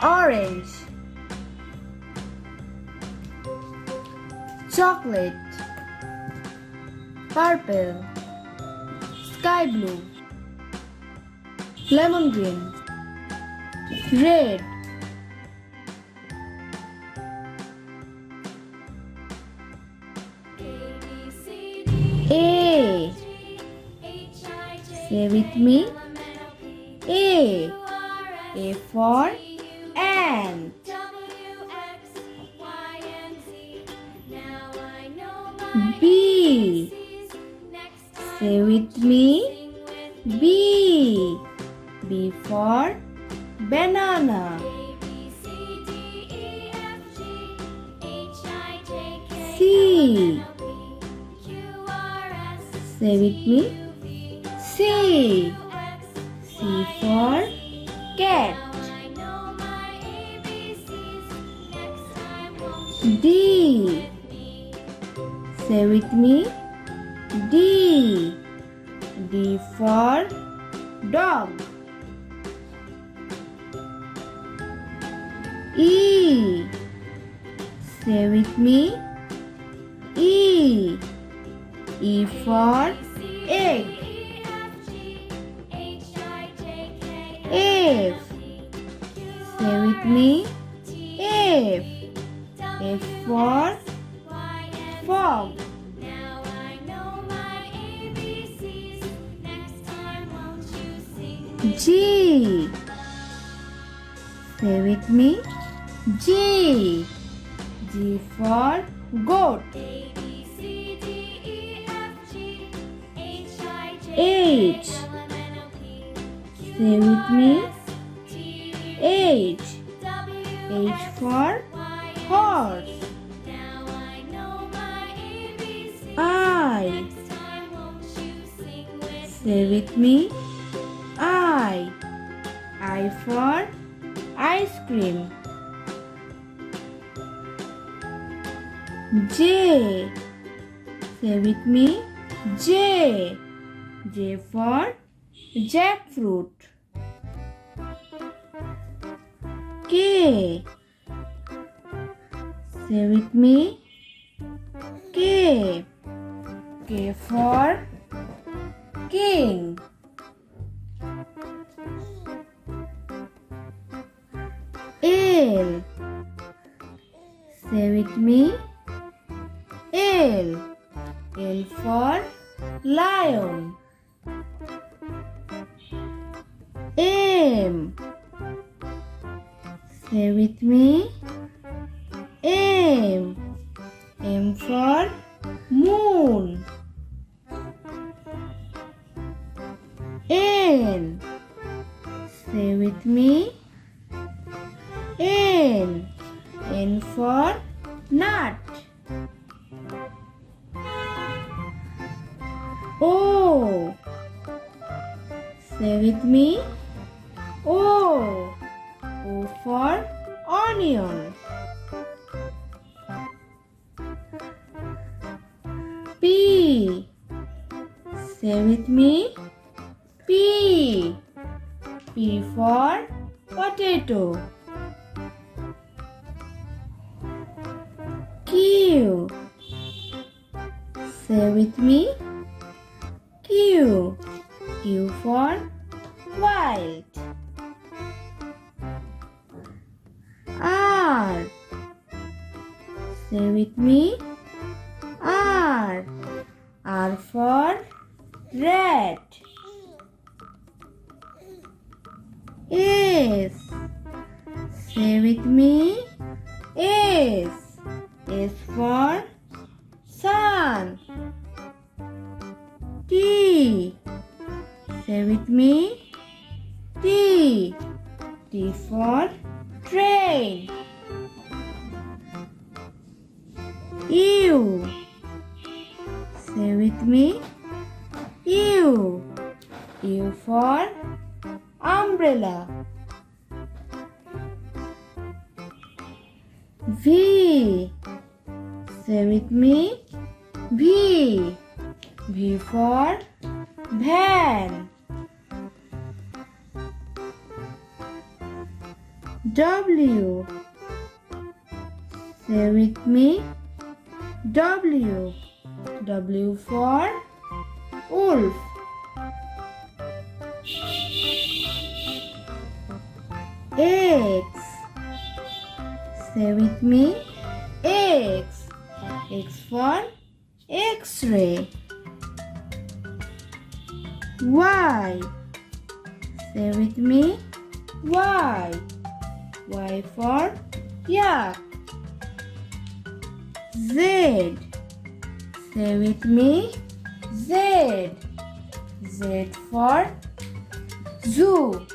orange, chocolate, purple, sky blue, lemon green, red, A. Say with me. A. A for ant. B. Say with me. B. B for banana. C. Say with me. C. C for cat. D. Say with me. D. D for dog. E. Say with me. E. E for egg. F. Say with me. F. F for frog. G. Say with me. G. G for goat. H. Say with me. H. H for horse. I. Say with me. I. I for ice cream. J. Say with me. J. J for jackfruit. K. Say with me. K. K for king. L. Say with me. L. L for lion. M. Say with me. M. M for moon. N. Say with me. N. N for nut. O. Say with me. O. O for onion. P. Say with me. P. P for potato. Q. Say with me. Q. Q for white. R. Say with me. R. R for red. S. Say with me. S. S for sun. T. Say with me. T. T for train. U. Say with me. U. U for umbrella. V. Say with me. V. V for van. W. Say with me. W. W for wolf. X. Say with me. X. X for X-ray. Y. Say with me. Y. Y for yak. Z. Say with me. Z. Z for zoo.